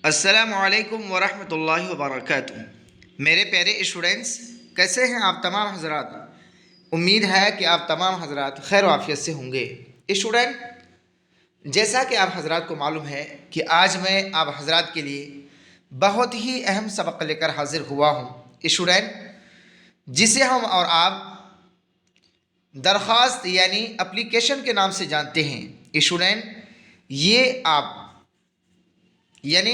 السلام علیکم ورحمۃ اللہ وبرکاتہ۔ میرے پیارے اسٹوڈنٹس، کیسے ہیں آپ تمام حضرات؟ امید ہے کہ آپ تمام حضرات خیر و عافیت سے ہوں گے۔ اسٹوڈنٹ، جیسا کہ آپ حضرات کو معلوم ہے کہ آج میں آپ حضرات کے لیے بہت ہی اہم سبق لے کر حاضر ہوا ہوں اسٹوڈنٹ، جسے ہم اور آپ درخواست یعنی اپلیکیشن کے نام سے جانتے ہیں۔ اسٹوڈنٹ، یہ آپ یعنی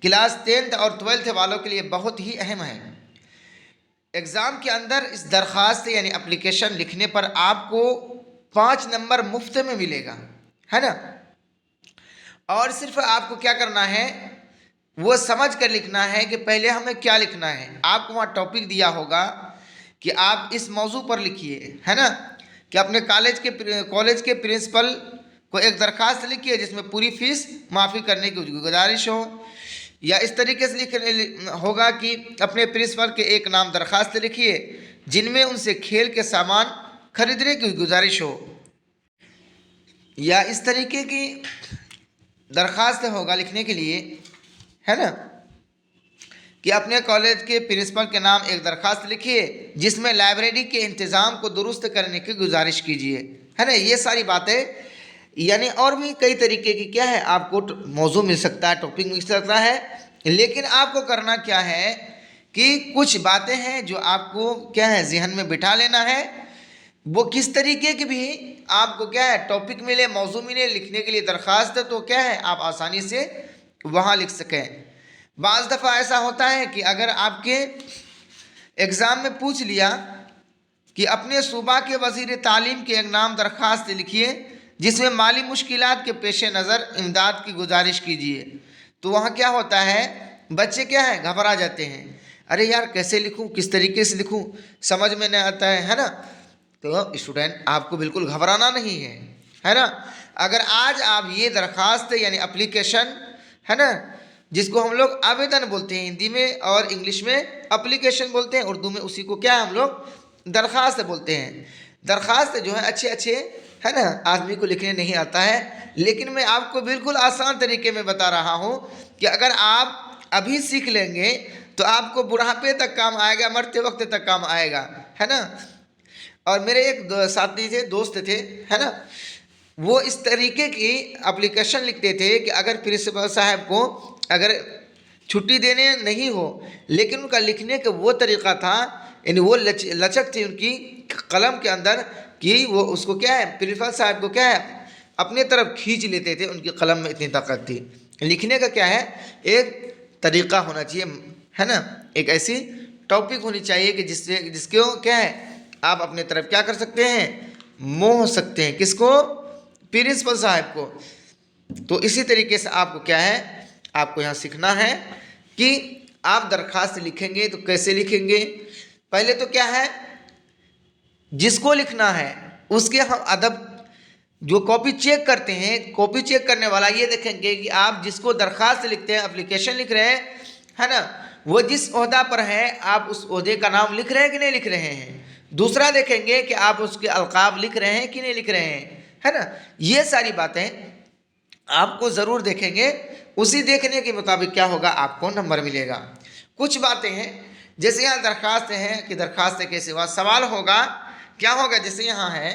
کلاس 10 اور 12 والوں کے لیے بہت ہی اہم ہے۔ ایگزام کے اندر اس درخواست یعنی اپلیکیشن لکھنے پر آپ کو 5 نمبر مفت میں ملے گا، ہے نا؟ اور صرف آپ کو کیا کرنا ہے، وہ سمجھ کر لکھنا ہے کہ پہلے ہمیں کیا لکھنا ہے۔ آپ کو وہاں ٹاپک دیا ہوگا کہ آپ اس موضوع پر لکھیے، ہے نا، کہ اپنے کالج کے پرنسپل کو ایک درخواست لکھیے جس میں پوری فیس معافی کرنے کی گزارش ہو، یا اس طریقے سے ہوگا کہ اپنے پرنسپل کے ایک نام درخواست لکھیے جن میں ان سے کھیل کے سامان خریدنے کی گزارش ہو، یا اس طریقے کی درخواست ہوگا لکھنے کے لیے، ہے نا، کہ اپنے کالج کے پرنسپل کے نام ایک درخواست لکھیے جس میں لائبریری کے انتظام کو درست کرنے کی گزارش کیجیے، ہے نا۔ یہ ساری باتیں یعنی اور بھی کئی طریقے کی کیا ہے، آپ کو موضوع مل سکتا ہے، ٹاپک مل سکتا ہے، لیکن آپ کو کرنا کیا ہے کہ کچھ باتیں ہیں جو آپ کو کیا ہے ذہن میں بٹھا لینا ہے۔ وہ کس طریقے کی بھی آپ کو کیا ہے ٹاپک ملے، موضوع ملے لکھنے کے لیے درخواست، تو کیا ہے آپ آسانی سے وہاں لکھ سکیں۔ بعض دفعہ ایسا ہوتا ہے کہ اگر آپ کے ایگزام میں پوچھ لیا کہ اپنے صوبہ کے وزیر تعلیم کے ایک نام درخواست لکھیے جس میں مالی مشکلات کے پیش نظر امداد کی گزارش کیجیے، تو وہاں کیا ہوتا ہے، بچے کیا ہے گھبرا جاتے ہیں، ارے یار کیسے لکھوں، کس طریقے سے لکھوں، سمجھ میں نہیں آتا ہے نا۔ تو اسٹوڈنٹ، آپ کو بالکل گھبرانا نہیں ہے نا۔ اگر آج آپ یہ درخواست یعنی اپلیکیشن، ہے نا، جس کو ہم لوگ آویدن بولتے ہیں ہندی میں، اور انگلش میں اپلیکیشن بولتے ہیں، اردو میں اسی کو کیا ہے ہم لوگ درخواست بولتے ہیں۔ درخواست جو ہے اچھے ہے نا آدمی کو لکھنے نہیں آتا ہے، لیکن میں آپ کو بالکل آسان طریقے میں بتا رہا ہوں کہ اگر آپ ابھی سیکھ لیں گے تو آپ کو بڑھاپے تک کام آئے گا، مرتے وقت تک کام آئے گا، ہے نا۔ اور میرے ایک ساتھی تھے، دوست تھے، ہے نا، وہ اس طریقے کی اپلیکیشن لکھتے تھے کہ اگر پرنسپل صاحب کو اگر چھٹی دینے نہیں ہو، لیکن ان کا لکھنے کا وہ طریقہ تھا، یعنی وہ لچک تھی ان کی قلم کے اندر کہ وہ اس کو کیا ہے پرنسپل صاحب کو کیا ہے اپنے طرف کھینچ لیتے تھے، ان کی قلم میں اتنی طاقت تھی۔ لکھنے کا کیا ہے ایک طریقہ ہونا چاہیے، ہے نا، ایک ایسی ٹاپک ہونی چاہیے کہ جس کو کیا ہے آپ اپنے طرف کیا کر سکتے ہیں، موہ سکتے ہیں، کس کو، پرنسپل صاحب کو۔ تو اسی طریقے سے آپ کو کیا ہے، آپ کو یہاں سیکھنا ہے کہ آپ درخواست لکھیں گے تو کیسے لکھیں گے۔ پہلے تو کیا ہے، جس کو لکھنا ہے اس کے ہم ادب جو کاپی چیک کرتے ہیں، کاپی چیک کرنے والا یہ دیکھیں گے کہ آپ جس کو درخواست لکھتے ہیں، اپلیکیشن لکھ رہے ہیں، ہے نا، وہ جس عہدہ پر ہے آپ اس عہدے کا نام لکھ رہے ہیں کہ نہیں لکھ رہے ہیں۔ دوسرا دیکھیں گے کہ آپ اس کے القاب لکھ رہے ہیں کہ نہیں لکھ رہے ہیں، ہے نا۔ یہ ساری باتیں آپ کو ضرور دیکھیں گے، اسی دیکھنے کے مطابق کیا ہوگا آپ کو نمبر ملے گا۔ کچھ باتیں ہیں جیسے یہاں درخواست ہیں کہ درخواست کیسے ہوا، سوال ہوگا کیا ہوگا، جیسے یہاں ہے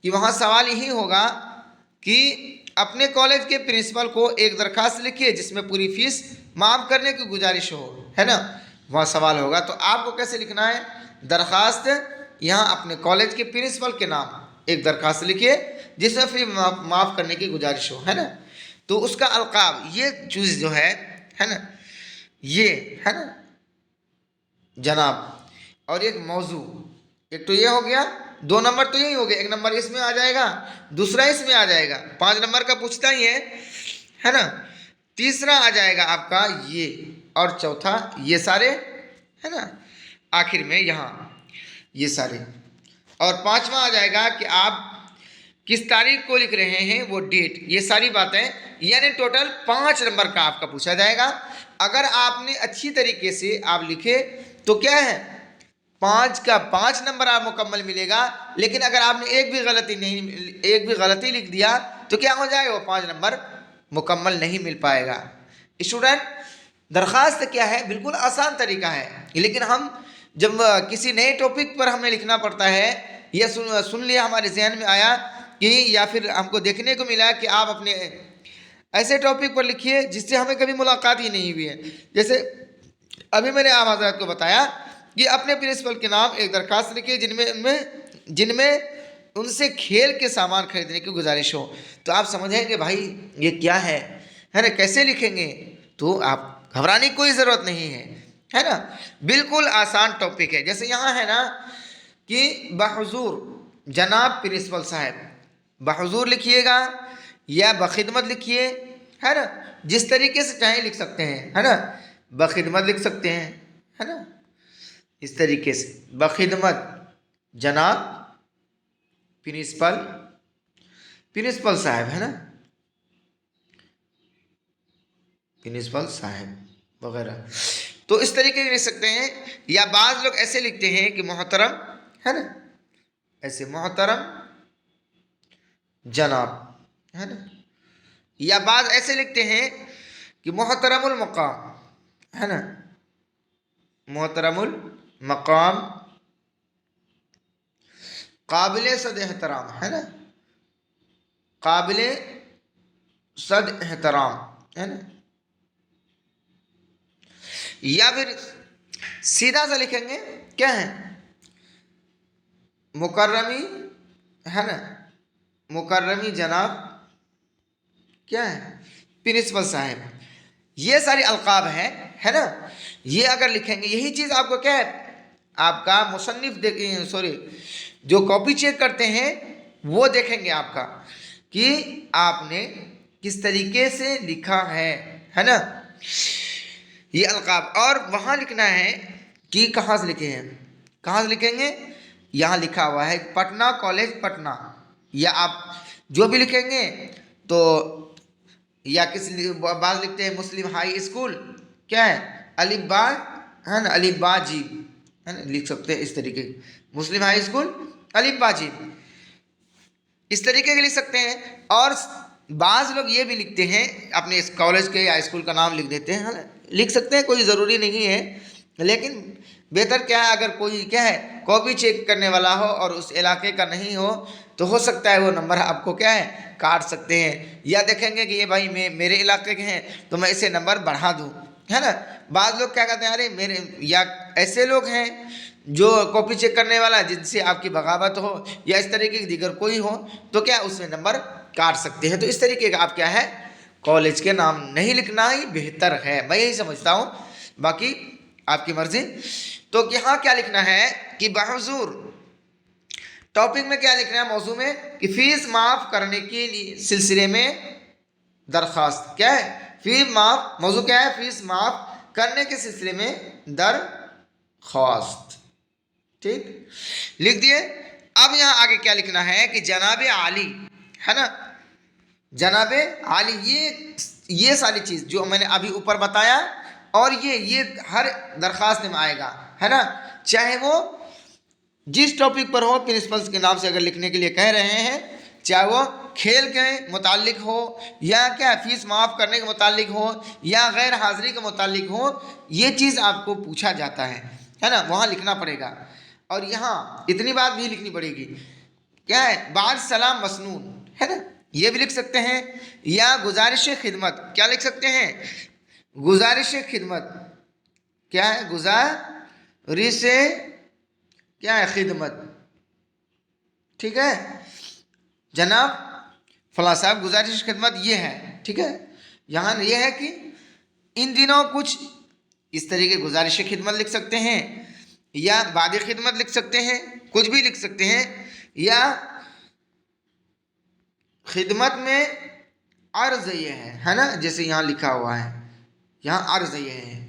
کہ وہاں سوال یہی ہوگا کہ اپنے کالج کے پرنسپل کو ایک درخواست لکھیے جس میں پوری فیس معاف کرنے کی گزارش ہو، ہے نا، وہاں سوال ہوگا۔ تو آپ کو کیسے لکھنا ہے، درخواست یہاں اپنے کالج کے پرنسپل کے نام ایک درخواست لکھیے جس میں فی معاف کرنے کی گزارش ہو، ہے نا۔ تو اس کا القاب یہ چیز جو ہے نا، یہ ہے نا جناب، اور ایک موضوع، ایک تو یہ ہو گیا، 2 نمبر تو یہی ہو گیا، 1 نمبر اس میں آ جائے گا، دوسرا اس میں آ جائے گا، 5 نمبر کا پوچھتا ہی ہے نا۔ تیسرا آ جائے گا آپ کا یہ، اور چوتھا یہ سارے، ہے نا، آخر میں یہاں یہ سارے، اور 5واں آ جائے گا کہ آپ کس تاریخ کو لکھ رہے ہیں، وہ ڈیٹ، یہ ساری باتیں، یعنی ٹوٹل 5 نمبر کا آپ کا پوچھا جائے گا۔ اگر آپ نے اچھی طریقے سے آپ لکھے تو کیا ہے 5 کا 5 نمبر آپ مکمل ملے گا، لیکن اگر آپ نے ایک بھی غلطی لکھ دیا تو کیا ہو جائے گا، وہ 5 نمبر مکمل نہیں مل پائے گا۔ اسٹوڈنٹ درخواست کیا ہے؟ بالکل آسان طریقہ ہے، لیکن ہم جب کسی نئے ٹاپک پر ہمیں لکھنا پڑتا ہے، یا سن لیا ہمارے ذہن میں آیا کہ یا پھر ہم کو دیکھنے کو ملا کہ آپ اپنے ایسے ٹاپک پر لکھیے جس سے ہمیں کبھی ملاقات ہی نہیں ہوئی ہے. جیسے ابھی میں نے آپ حضرات کو بتایا کہ اپنے پرنسپل کے نام ایک درخواست لکھیے جن میں ان سے کھیل کے سامان خریدنے کی گزارش ہو. تو آپ سمجھیں کہ بھائی یہ کیا ہے نا، کیسے لکھیں گے؟ تو آپ گھبرانے کی کوئی ضرورت نہیں ہے نا، بالکل آسان ٹاپک ہے. جیسے یہاں ہے نا کہ بحضور جناب پرنسپل صاحب، بحضور لکھیے گا یا بخدمت لکھیے، ہے نا، جس طریقے سے چاہیں لکھ سکتے ہیں، ہے نا. بخدمت لکھ سکتے ہیں، ہے نا، اس طریقے سے بخدمت جناب پرنسپل صاحب، ہے نا، پرنسپل صاحب وغیرہ. تو اس طریقے سے لکھ سکتے ہیں. یا بعض لوگ ایسے لکھتے ہیں کہ محترم، ہے نا، ایسے محترم جناب، ہے نا. یا بعض ایسے لکھتے ہیں کہ محترم المقام، ہے نا، محترم المقام قابل صد احترام، ہے نا، قابل صد احترام، ہے نا. یا پھر سیدھا سا لکھیں گے کیا ہے؟ مکرمی، ہے نا، مکرمی جناب کیا ہے؟ پرنسپل صاحب. یہ ساری القاب ہے نا. یہ اگر لکھیں گے یہی چیز آپ کو کیا ہے، آپ کا مصنف جو کاپی چیک کرتے ہیں وہ دیکھیں گے آپ کا کہ آپ نے کس طریقے سے لکھا ہے نا. یہ القاب. اور وہاں لکھنا ہے کہ کہاں سے لکھے ہیں، کہاں سے لکھیں گے؟ یہاں لکھا ہوا ہے پٹنہ کالج پٹنہ. یا آپ جو بھی لکھیں گے تو یا کسی بعض لکھتے ہیں مسلم ہائی اسکول، کیا ہے، الف با، ہے نا، الف با جی، ہے نا، لکھ سکتے ہیں اس طریقے. مسلم ہائی اسکول الف با جی، اس طریقے کے لکھ سکتے ہیں. اور بعض لوگ یہ بھی لکھتے ہیں اپنے اس کالج کے یا اسکول کا نام لکھ دیتے ہیں، لکھ سکتے ہیں، کوئی ضروری نہیں ہے. لیکن بہتر کیا ہے، اگر کوئی کیا ہے کاپی چیک کرنے والا ہو اور اس علاقے کا نہیں ہو تو ہو سکتا ہے وہ نمبر آپ کو کیا ہے کاٹ سکتے ہیں. یا دیکھیں گے کہ یہ بھائی میرے علاقے کے ہیں تو میں اسے نمبر بڑھا دوں، ہے نا. بعض لوگ کیا کہتے ہیں، ارے یا ایسے لوگ ہیں جو کاپی چیک کرنے والا جن سے آپ کی بغاوت ہو یا اس طریقے کی دیگر کوئی ہو تو کیا اس میں نمبر کاٹ سکتے ہیں. تو اس طریقے کا آپ کیا ہے کالج کے نام نہیں لکھنا ہی بہتر ہے، میں یہی سمجھتا ہوں، باقی آپ کی مرضی. تو یہاں کیا لکھنا ہے کہ بحضور ٹاپک میں کیا لکھنا ہے، موضوع میں، کہ فیس معاف کرنے کے سلسلے میں درخواست. کیا ہے؟ فیس معاف. موضوع کیا ہے؟ فیس معاف کرنے کے سلسلے میں درخواست. ٹھیک، لکھ دیے. اب یہاں آگے کیا لکھنا ہے کہ جناب عالی، ہے نا، جناب عالی. یہ ساری چیز جو میں نے ابھی اوپر بتایا، اور یہ ہر درخواست میں آئے گا، ہے نا، چاہے وہ جس ٹاپک پر ہو. پرنسپلس کے نام سے اگر لکھنے کے لیے کہہ رہے ہیں، چاہے وہ کھیل کے متعلق ہو یا کیا فیس معاف کرنے کے متعلق ہو یا غیر حاضری کے متعلق ہو، یہ چیز آپ کو پوچھا جاتا ہے نا، وہاں لکھنا پڑے گا. اور یہاں اتنی بات بھی لکھنی پڑے گی، کیا ہے، بعد سلام مسنون، ہے نا، یہ بھی لکھ سکتے ہیں. یا گزارش خدمت، کیا لکھ سکتے ہیں؟ گزارش خدمت. کیا ہے؟ گزارش کیا ہے؟ خدمت. ٹھیک ہے، جناب فلاں صاحب گزارش خدمت یہ ہے. ٹھیک ہے، یہاں یہ ہے کہ ان دنوں کچھ اس طریقے گزارش خدمت لکھ سکتے ہیں، یا بعد خدمت لکھ سکتے ہیں، کچھ بھی لکھ سکتے ہیں. یا خدمت میں عرض یہ ہے نا، جیسے یہاں لکھا ہوا ہے، یہاں عرض یہ ہے،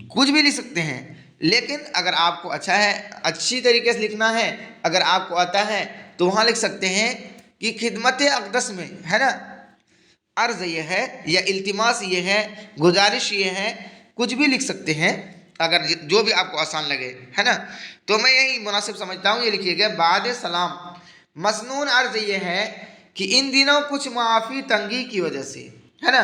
کچھ بھی لکھ سکتے ہیں. لیکن اگر آپ کو اچھی طریقے سے لکھنا ہے، اگر آپ کو آتا ہے تو وہاں لکھ سکتے ہیں کہ خدمت اقدس میں، ہے نا، عرض یہ ہے یا التماس یہ ہے، گزارش یہ ہے، کچھ بھی لکھ سکتے ہیں اگر جو بھی آپ کو آسان لگے، ہے نا. تو میں یہی مناسب سمجھتا ہوں، یہ لکھیے گا بعد سلام مسنون. عرض یہ ہے کہ ان دنوں کچھ معافی تنگی کی وجہ سے، ہے نا،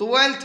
12th,